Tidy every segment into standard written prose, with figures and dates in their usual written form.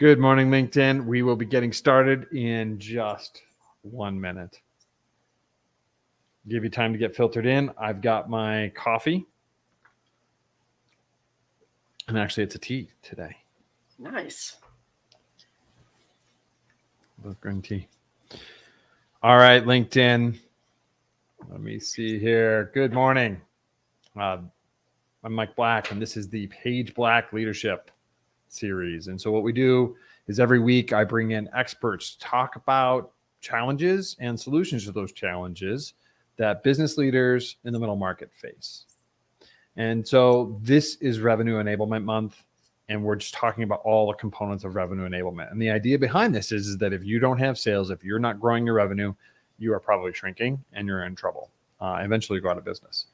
Good morning, LinkedIn. We will be getting started in just 1 minute. Give you time to get filtered in. I've got my coffee. And actually, it's a tea today. Nice. Both green tea. All right, LinkedIn. Let me see here. Good morning. I'm Mike Black, and this is the Page Black Leadership series. And so what we do is every week I bring in experts to talk about challenges and solutions to those challenges that business leaders in the middle market face. And so this is Revenue Enablement Month, and we're just talking about all the components of revenue enablement. And the idea behind this is that if you don't have sales, if you're not growing your revenue, you are probably shrinking and you're in trouble. Eventually go out of business.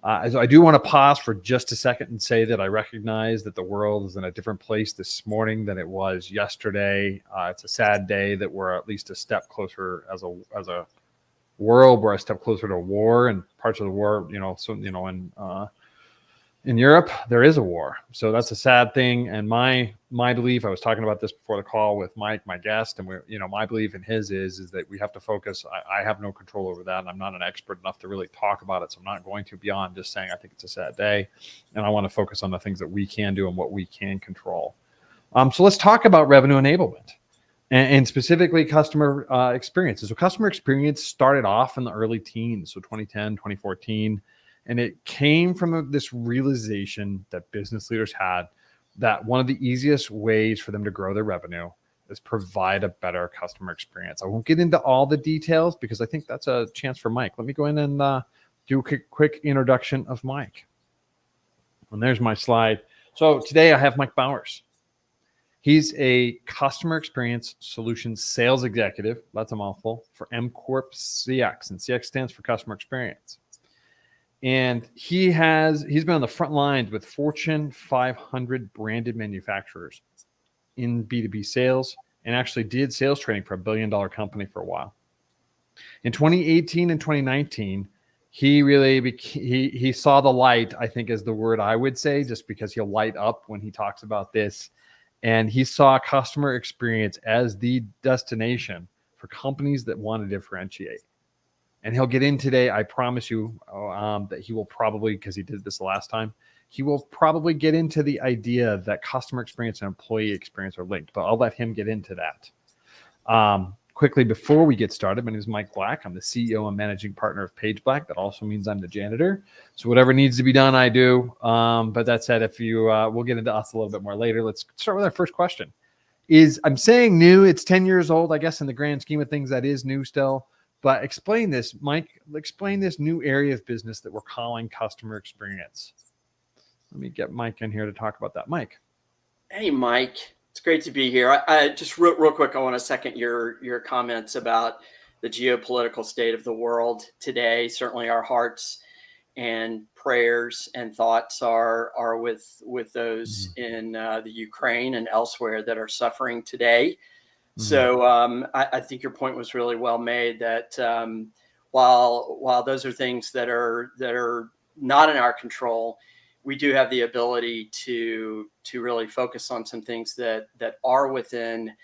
So I do want to pause for just a second and say that I recognize that the world is in a different place this morning than it was yesterday. It's a sad day that we're at least a step closer as a world. We're a step closer to war, and parts of the war, in Europe, there is a war. So that's a sad thing. And my belief, I was talking about this before the call with Mike, my guest, and my belief in his is that we have to focus. I have no control over that, and I'm not an expert enough to really talk about it. So I'm not going to beyond just saying I think it's a sad day. And I want to focus on the things that we can do and what we can control. So let's talk about revenue enablement and specifically customer experiences. So customer experience started off in the early teens, so 2010, 2014. And it came from this realization that business leaders had that one of the easiest ways for them to grow their revenue is provide a better customer experience. I won't get into all the details because I think that's a chance for Mike. Let me go in and do a quick introduction of Mike. And there's my slide. So today I have Mike Bowers. He's a customer experience solutions sales executive. That's a mouthful for M Corp CX, and CX stands for customer experience. And he's been on the front lines with Fortune 500 branded manufacturers in B2B sales, and actually did sales training for $1 billion company for a while. In 2018 and 2019, he really he saw the light, I think is the word I would say, just because he'll light up when he talks about this. And he saw customer experience as the destination for companies that want to differentiate. And he'll get in today. I promise you that he will probably, because he did this the last time, he will probably get into the idea that customer experience and employee experience are linked. But I'll let him get into that. Quickly, before we get started, my name is Mike Black. I'm the CEO and managing partner of Page Black. That also means I'm the janitor. So whatever needs to be done, I do. But that said, if you, we'll get into us a little bit more later. Let's start with our first question. I'm saying new. It's 10 years old, I guess, in the grand scheme of things, that is new still. But explain this, Mike, explain this new area of business that we're calling customer experience. Let me get Mike in here to talk about that. Mike. Hey, Mike. It's great to be here. I just real quick, I want to second your comments about the geopolitical state of the world today. Certainly our hearts and prayers and thoughts are with those in the Ukraine and elsewhere that are suffering today. So I think your point was really well made that while those are things that are not in our control, we do have the ability to really focus on some things that are within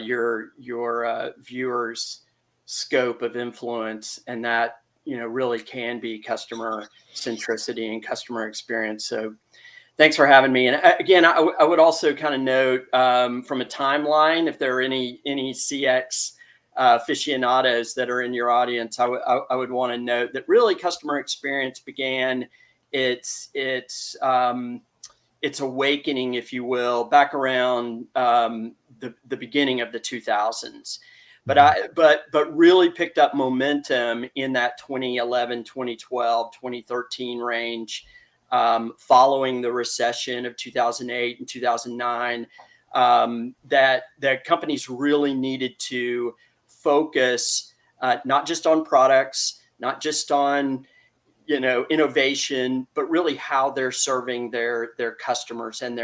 your viewers' scope of influence, and that really can be customer centricity and customer experience. So thanks for having me. And again, I would also kind of note from a timeline, if there are any CX aficionados that are in your audience, I would want to note that really customer experience began its awakening, if you will, back around the beginning of the 2000s. But really picked up momentum in that 2011, 2012, 2013 range. Following the recession of 2008 and 2009, that companies really needed to focus not just on products, not just on innovation, but really how they're serving their customers and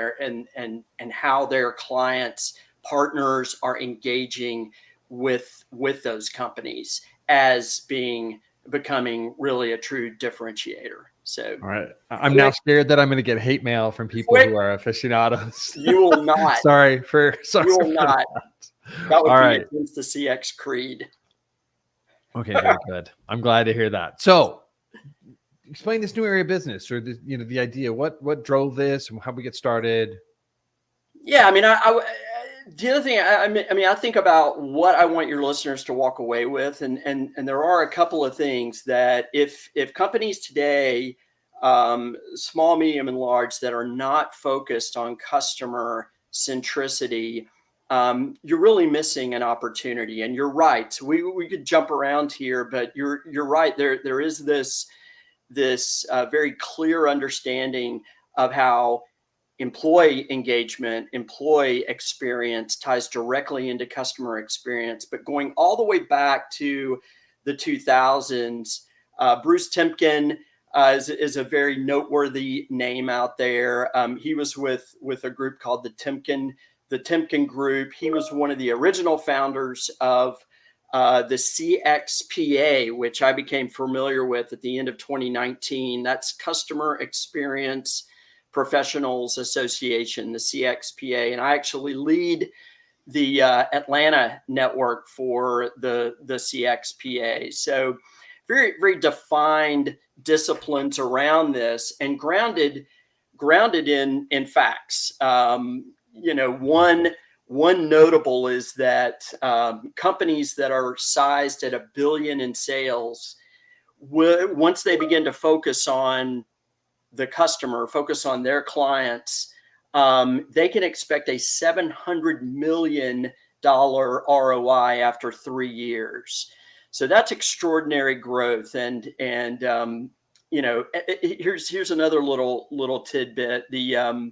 how their clients, partners are engaging with those companies as being becoming really a true differentiator. So, all right. I'm now scared that I'm going to get hate mail from people quick, who are aficionados. you will not. sorry for You will not. That would All be right. against the CX creed. Okay, very good. I'm glad to hear that. So, explain this new area of business, or the idea. What drove this, and how we get started. Yeah, I mean, the other thing, I mean, I think about what I want your listeners to walk away with, and there are a couple of things that if companies today, small, medium, and large, that are not focused on customer centricity, you're really missing an opportunity. And you're right. We could jump around here, but you're right. There is this very clear understanding of how employee engagement, employee experience ties directly into customer experience. But going all the way back to the 2000s, Bruce Timken is a very noteworthy name out there. He was with a group called the Timken Group. He was one of the original founders of the CXPA, which I became familiar with at the end of 2019. That's Customer Experience Professionals Association, the CXPA, and I actually lead the Atlanta network for the CXPA. So very, very defined disciplines around this, and grounded in facts. One notable is that companies that are sized at $1 billion in sales, once they begin to focus on the customer, focus on their clients, they can expect a $700 million ROI after 3 years. So that's extraordinary growth. And here's another little tidbit. The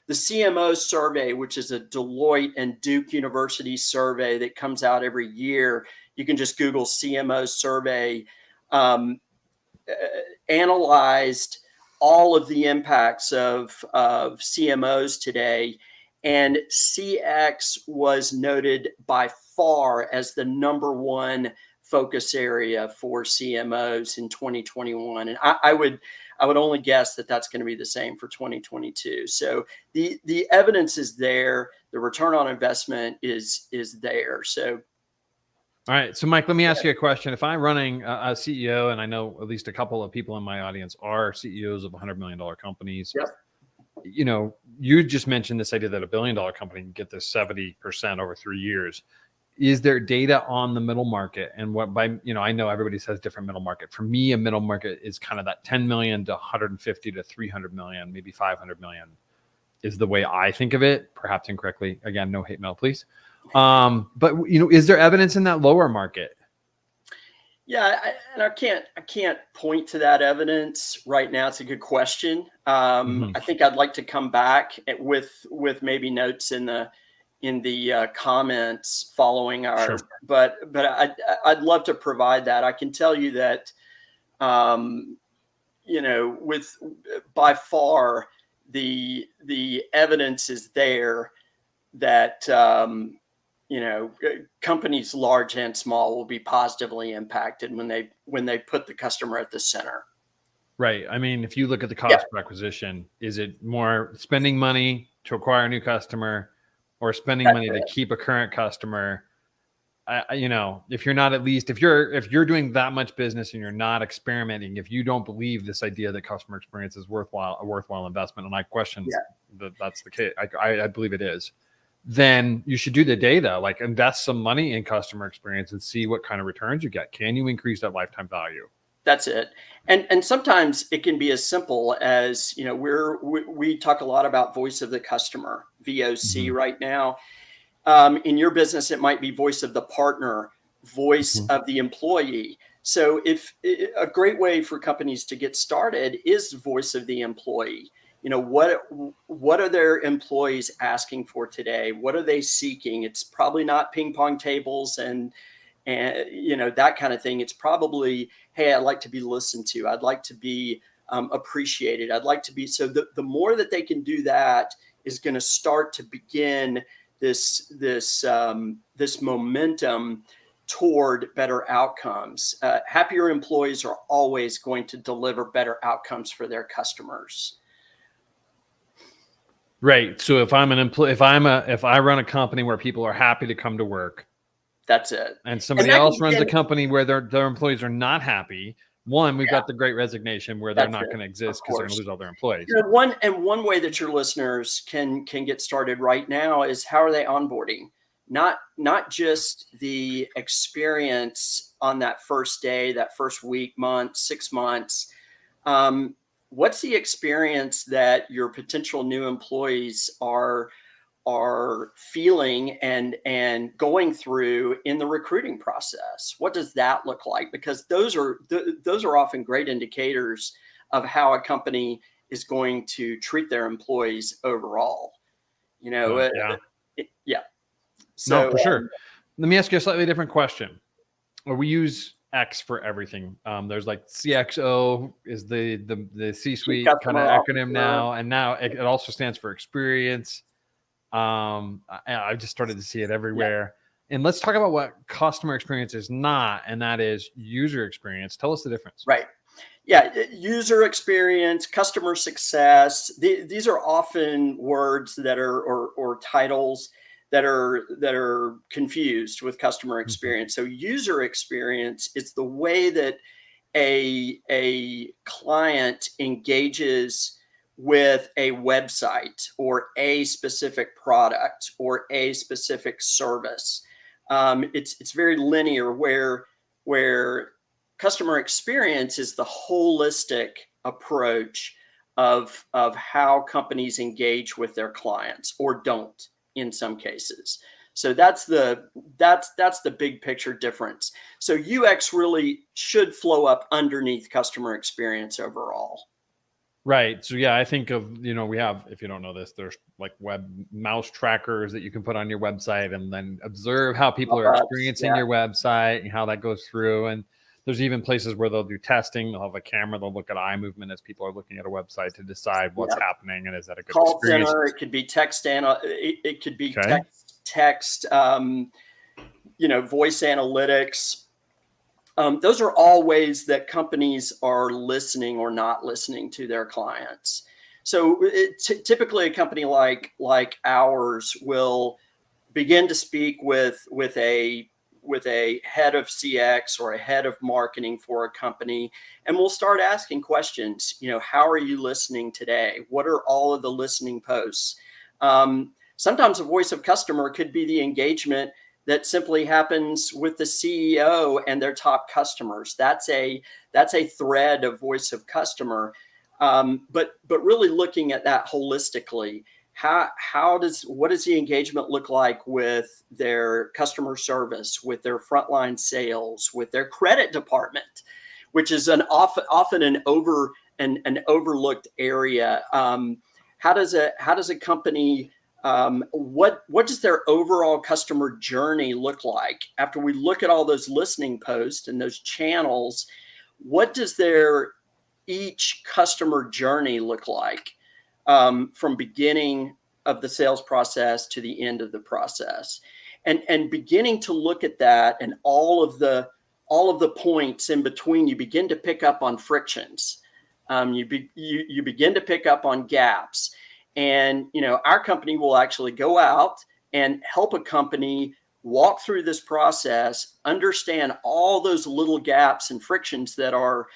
CMO survey, which is a Deloitte and Duke University survey that comes out every year, you can just Google CMO survey, analyzed all of the impacts of CMOs today. And CX was noted by far as the number one focus area for CMOs in 2021. And I would only guess that that's going to be the same for 2022. So the evidence is there. The return on investment is there. So. All right. So, Mike, let me ask you a question. If I'm running a CEO, and I know at least a couple of people in my audience are CEOs of $100 million companies, Yep. You just mentioned this idea that $1 billion company can get this 70% over 3 years. Is there data on the middle market? And I know everybody says different middle market. For me, a middle market is kind of that 10 million to 150 to 300 million, maybe 500 million is the way I think of it, perhaps incorrectly. Again, no hate mail, please. But is there evidence in that lower market? Yeah, I can't point to that evidence right now. It's a good question. I think I'd like to come back with maybe notes in the comments following our. Sure. But I'd love to provide that. I can tell you that, with by far the evidence is there that. Companies large and small will be positively impacted when they put the customer at the center. Right. I mean, if you look at the cost per acquisition, is it more spending money to acquire a new customer or spending money to keep a current customer? If you're not, at least if you're doing that much business and you're not experimenting, if you don't believe this idea that customer experience is a worthwhile investment, and I question that's the case, I believe it is, then you should do the data, like invest some money in customer experience and see what kind of returns you get. Can you increase that lifetime value? That's it. And sometimes it can be as simple as, we talk a lot about voice of the customer, VOC right now. In your business, it might be voice of the partner, voice of the employee. So if a great way for companies to get started is voice of the employee. What are their employees asking for today? What are they seeking? It's probably not ping pong tables and that kind of thing. It's probably, hey, I'd like to be listened to. I'd like to be appreciated. I'd like to be. So the more that they can do that is going to start to begin this momentum toward better outcomes. Happier employees are always going to deliver better outcomes for their customers. Right. So if I'm an employee, if I run a company where people are happy to come to work, that's it. And somebody else runs a company where their employees are not happy. One, we've got the Great Resignation where they're not going to exist because they're going to lose all their employees. One way that your listeners can get started right now is, how are they onboarding? Not just the experience on that first day, that first week, month, 6 months. What's the experience that your potential new employees are feeling and going through in the recruiting process? What does that look like? Because those are often great indicators of how a company is going to treat their employees overall. Yeah. So, no, for sure. Let me ask you a slightly different question. We use X for everything. There's like CXO is the C-suite kind of acronym now, and now it also stands for experience. I just started to see it everywhere. And let's talk about what customer experience is not, and that is user experience. Tell us the difference. Right. Yeah. User experience, customer success. These are often words that are, or titles that are confused with customer experience. So user experience is the way that a client engages with a website or a specific product or a specific service. It's very linear, where customer experience is the holistic approach of how companies engage with their clients, or don't in some cases. So that's the big picture difference. So UX really should flow up underneath customer experience overall. Right. So yeah, I think of, we have, if you don't know this, there's like web mouse trackers that you can put on your website and then observe how people are experiencing your website and how that goes through. And there's even places where they'll do testing. They'll have a camera. They'll look at eye movement as people are looking at a website to decide what's happening and is that a good call experience. Center, it could be text, it could be text, voice analytics. Those are all ways that companies are listening or not listening to their clients. So typically a company like ours will begin to speak with a head of CX or a head of marketing for a company, and we'll start asking questions. How are you listening today? What are all of the listening posts? Sometimes a voice of customer could be the engagement that simply happens with the CEO and their top customers. That's a thread of voice of customer. But really looking at that holistically, what does the engagement look like with their customer service, with their frontline sales, with their credit department, which is often an overlooked area. How does a company, what does their overall customer journey look like? After we look at all those listening posts and those channels, what does their each customer journey look like, from beginning of the sales process to the end of the process? And beginning to look at that and all of the points in between, you begin to pick up on frictions. You begin to pick up on gaps. And, our company will actually go out and help a company walk through this process, understand all those little gaps and frictions that are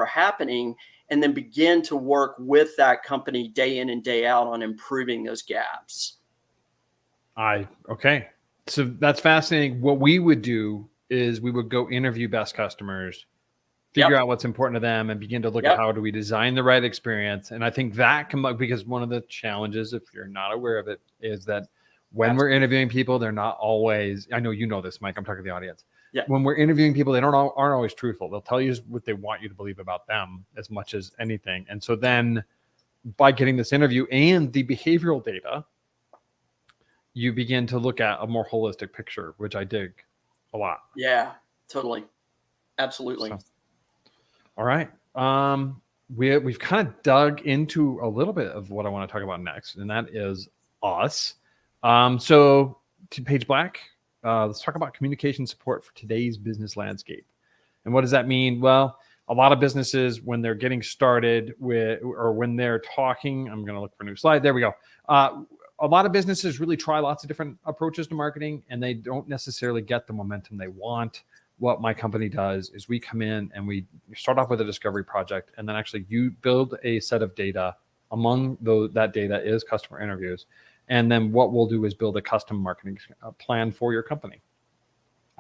happening, and then begin to work with that company day in and day out on improving those gaps. Okay. So that's fascinating. What we would do is we would go interview best customers, figure out what's important to them, and begin to look at how do we design the right experience. And I think that because one of the challenges, if you're not aware of it, is that when we're interviewing people, they're not always, I know you know this, Mike, I'm talking to the audience. Yeah. When we're interviewing people, they aren't always truthful. They'll tell you what they want you to believe about them as much as anything. And so then by getting this interview and the behavioral data, you begin to look at a more holistic picture, which I dig a lot. Yeah, totally. Absolutely. So, all right. We've kind of dug into a little bit of what I want to talk about next, and that is us. So to Paige Black, let's talk about communication support for today's business landscape. And what does that mean? Well, a lot of businesses, when they're getting started with, or when they're talking, I'm going to look for a new slide. There we go. A lot of businesses really try lots of different approaches to marketing, and they don't necessarily get the momentum they want. What my company does is we come in and we start off with a discovery project, and then actually you build a set of data. Among that data is customer interviews. And then what we'll do is build a custom marketing plan for your company.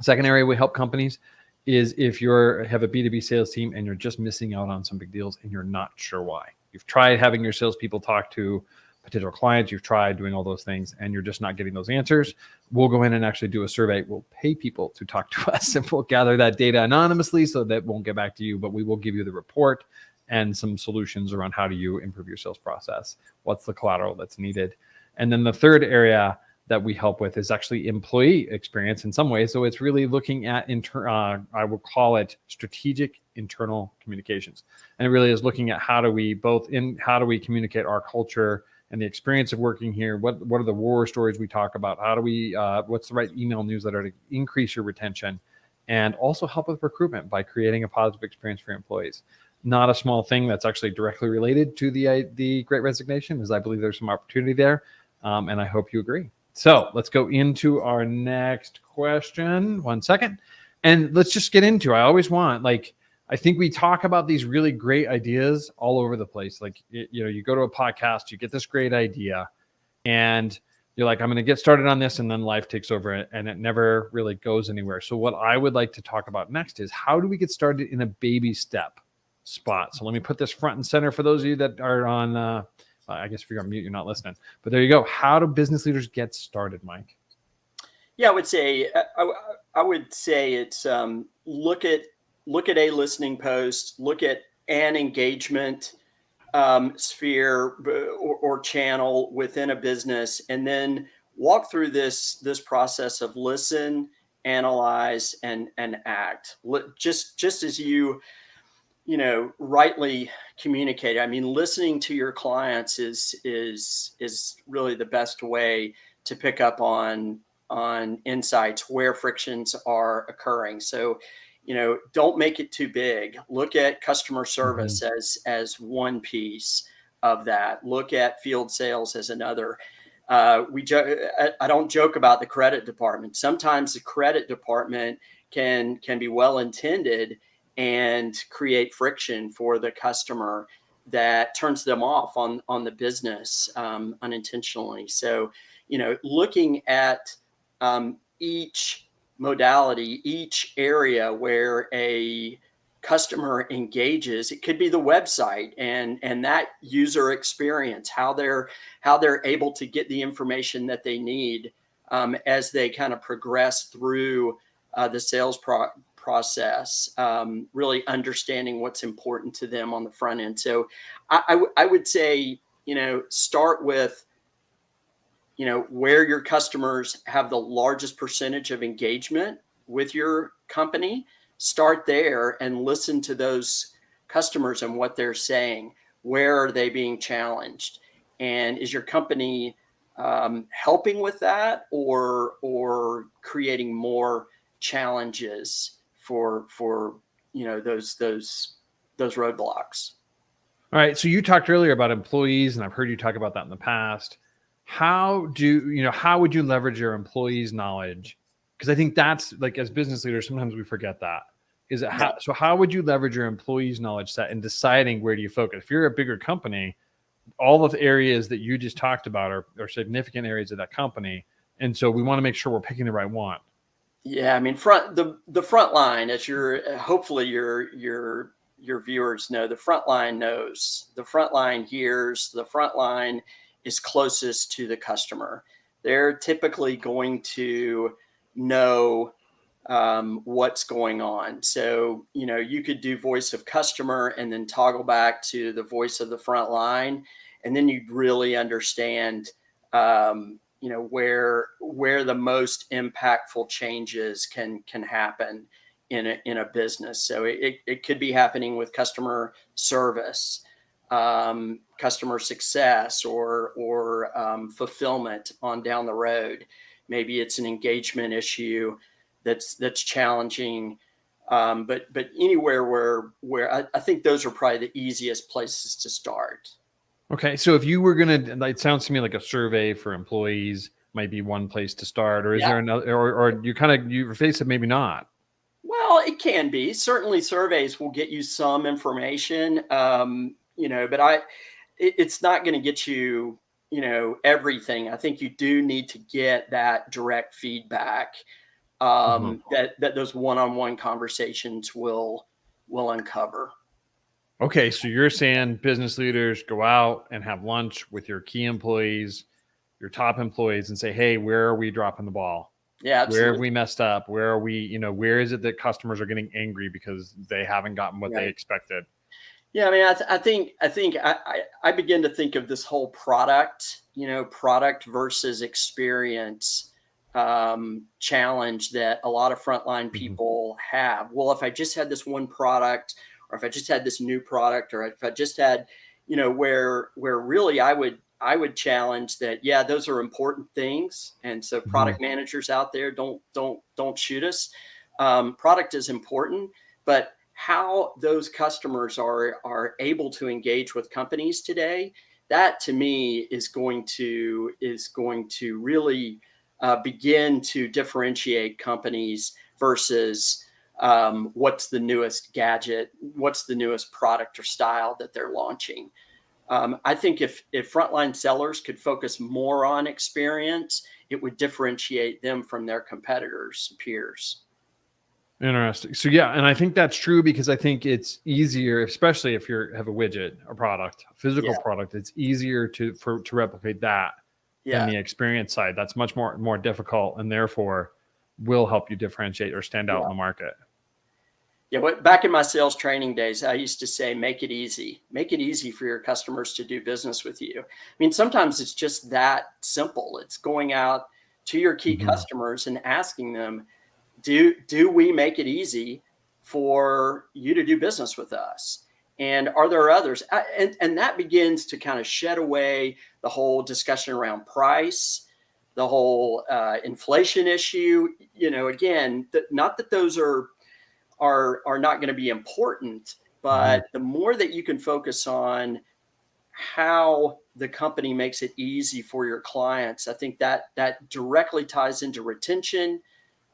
Second area we help companies is if you have a B2B sales team and you're just missing out on some big deals and you're not sure why. You've tried having your salespeople talk to potential clients, you've tried doing all those things, and you're just not getting those answers. We'll go in and actually do a survey. We'll pay people to talk to us, and we'll gather that data anonymously so that won't get back to you, but we will give you the report and some solutions around how do you improve your sales process, what's the collateral that's needed. And then the third area that we help with is actually employee experience in some ways. So it's really looking at, I will call it strategic internal communications. And it really is looking at how do we communicate our culture and the experience of working here? What are the war stories we talk about? How do we, what's the right email newsletter to increase your retention? And also help with recruitment by creating a positive experience for your employees. Not a small thing that's actually directly related to the Great Resignation, as I believe there's some opportunity there. And I hope you agree. So let's go into our next question. 1 second. And let's just get into, I always want, I think we talk about these really great ideas all over the place. You go to a podcast, you get this great idea and you're like, I'm going to get started on this. And then life takes over and it never really goes anywhere. So what I would like to talk about next is how do we get started in a baby step spot? So let me put this front and center for those of you that are on, I guess if you're on mute, you're not listening. But there you go. How do business leaders get started, Mike? Yeah, I would say it's look at a listening post, look at an engagement sphere or channel within a business, and then walk through this process of listen, analyze, and act. Just as you rightly communicate. I mean, listening to your clients is really the best way to pick up on insights where frictions are occurring. So, don't make it too big. Look at customer service as one piece of that. Look at field sales as another. I don't joke about the credit department. Sometimes the credit department can be well intended and create friction for the customer that turns them off on the business unintentionally. So, looking at each modality, each area where a customer engages, it could be the website and that user experience, how they're able to get the information that they need as they kind of progress through the sales process, really understanding what's important to them on the front end. So I would say, start with, where your customers have the largest percentage of engagement with your company. Start there and listen to those customers and what they're saying. Where are they being challenged? And is your company helping with that or creating more challenges for those roadblocks? All right. So you talked earlier about employees, and I've heard you talk about that in the past. How would you leverage your employees' knowledge? Because I think that's as business leaders, sometimes we forget that. How would you leverage your employees' knowledge set in deciding where do you focus? If you're a bigger company, all of the areas that you just talked about are significant areas of that company. And so we want to make sure we're picking the right one. Yeah, I mean, the front line, as hopefully your viewers know, the front line knows, the front line hears, the front line is closest to the customer. They're typically going to know what's going on. So, you could do voice of customer and then toggle back to the voice of the front line. And then you'd really understand, where the most impactful changes can happen in a business. So it could be happening with customer service, customer success, or fulfillment on down the road. Maybe it's an engagement issue that's challenging. But anywhere where I think those are probably the easiest places to start. Okay, so if you were gonna, it sounds to me like a survey for employees might be one place to start, or is Yeah. there another, or you kind of you face it maybe not. Well, it can be. Certainly, surveys will get you some information, but it's not going to get you, everything. I think you do need to get that direct feedback Mhm. that those one-on-one conversations will uncover. Okay, so you're saying business leaders go out and have lunch with your key employees, your top employees, and say, "Hey, where are we dropping the ball? Yeah, Where have absolutely. we messed up? Where are we? Where is it that customers are getting angry because they haven't gotten what they Right. expected?" Yeah, I mean, I begin to think of this whole product, product versus experience challenge that a lot of frontline Mhm. people have. Well, if I just had this one product, or if I just had this new product, or if I just had, where really I would challenge that. Yeah, those are important things, and so Mhm. product managers out there, don't shoot us. Product is important, but how those customers are able to engage with companies today, that to me is going to really begin to differentiate companies versus what's the newest gadget, what's the newest product or style that they're launching. I think if frontline sellers could focus more on experience, it would differentiate them from their competitors, peers. Interesting. So yeah, and I think that's true because I think it's easier, especially if you have a widget, a product, a Yeah, physical product. It's easier to replicate that than yeah, the experience side. That's much more difficult, and therefore will help you differentiate or stand out in yeah. the market. Yeah, back in my sales training days, I used to say, make it easy. Make it easy for your customers to do business with you. I mean, sometimes it's just that simple. It's going out to your key Mhm. customers and asking them, do we make it easy for you to do business with us? And are there others? And that begins to kind of shed away the whole discussion around price, the whole inflation issue. Again, not that those are not going to be important, Mhm. but the more that you can focus on how the company makes it easy for your clients, I think that directly ties into retention.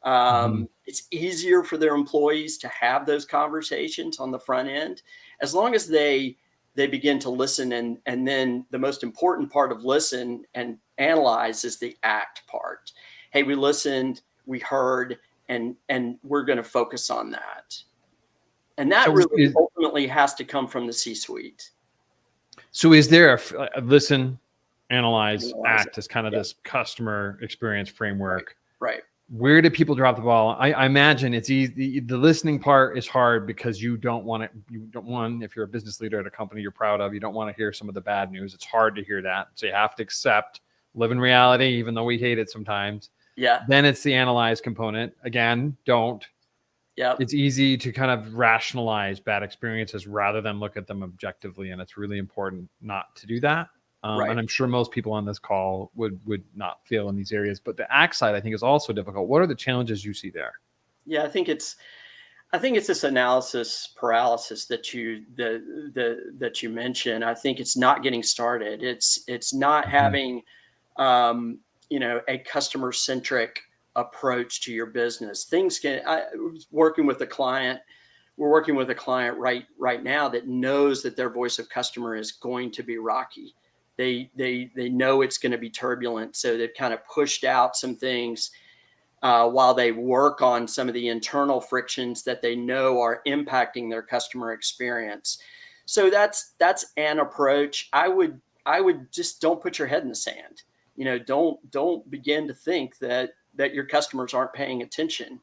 Mhm. It's easier for their employees to have those conversations on the front end, as long as they begin to listen, and then the most important part of listen and analyze is the act part. Hey, we listened, we heard, and we're going to focus on that. And that So really is ultimately has to come from the C-suite. so is there a listen, analyze, Analyze it. act as kind of Yeah, this customer experience right, framework? right. Where do people drop the ball? I imagine it's easy. The listening part is hard because you don't want it. You don't want, if you're a business leader at a company you're proud of, you don't want to hear some of the bad news. It's hard to hear that. So you have to accept, live in reality, even though we hate it sometimes. Yeah, Then it's the analyze component. Again, don't. yeah, It's easy to kind of rationalize bad experiences rather than look at them objectively. And it's really important not to do that. And right. I'm sure most people on this call would not feel in these areas. But the act side, I think, is also difficult. What are the challenges you see there? Yeah, I think it's this analysis paralysis that you mentioned. I think it's not getting started. It's not Mhm. having a customer centric approach to your business. Things can. I was working with a client. We're working with a client right now that knows that their voice of customer is going to be rocky. They know it's going to be turbulent, so they've kind of pushed out some things while they work on some of the internal frictions that they know are impacting their customer experience. So that's an approach. I would just don't put your head in the sand. Don't begin to think that your customers aren't paying attention.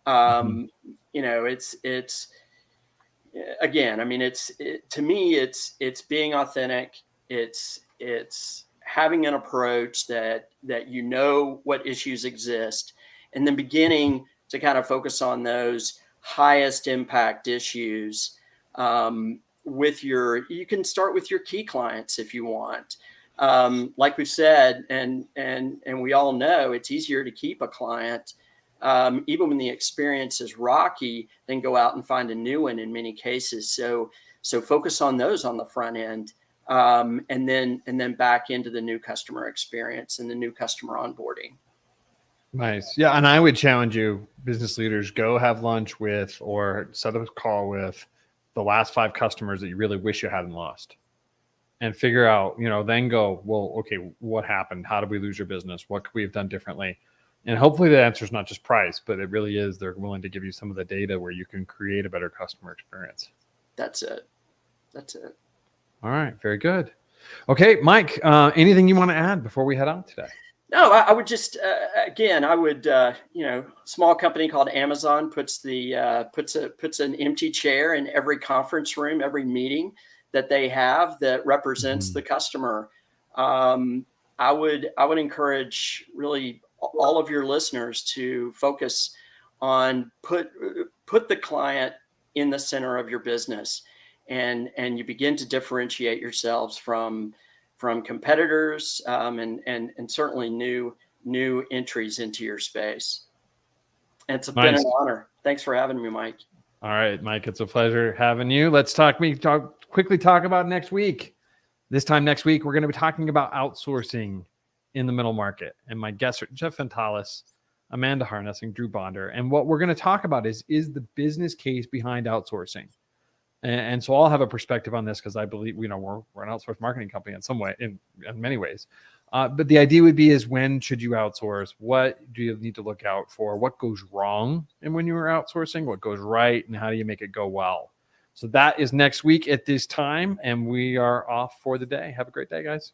Mhm. Um, it's again. I mean, to me, it's being authentic. It's having an approach that what issues exist, and then beginning to kind of focus on those highest impact issues. You can start with your key clients if you want. like we've said, and we all know, it's easier to keep a client, even when the experience is rocky, than go out and find a new one in many cases. So focus on those on the front end, and then back into the new customer experience and the new customer onboarding. Nice. Yeah. And I would challenge you, business leaders, go have lunch with or set up a call with the last 5 customers that you really wish you hadn't lost, and figure out, then go, well, okay, what happened? How did we lose your business? What could we have done differently? And hopefully the answer is not just price, but it really is they're willing to give you some of the data where you can create a better customer experience. That's it. All right. Very good. Okay, Mike, anything you want to add before we head out today? No, I would just, again, I would, small company called Amazon puts an empty chair in every conference room, every meeting that they have that represents the customer. I would encourage really all of your listeners to focus on put the client in the center of your business, and you begin to differentiate yourselves from competitors, and certainly new entries into your space. And it's been an honor. Thanks for having me, Mike. All right, Mike, it's a pleasure having you. Let's quickly talk about next week. This time next week, we're going to be talking about outsourcing in the middle market. And my guests are Jeff Ventalis, Amanda Harness, and Drew Bonder. And what we're going to talk about is the business case behind outsourcing. And so I'll have a perspective on this because I believe, we're an outsourced marketing company in some way, in many ways. But the idea would be is, when should you outsource? What do you need to look out for? What goes wrong and when you are outsourcing? What goes right? And how do you make it go well? So that is next week at this time. And we are off for the day. Have a great day, guys.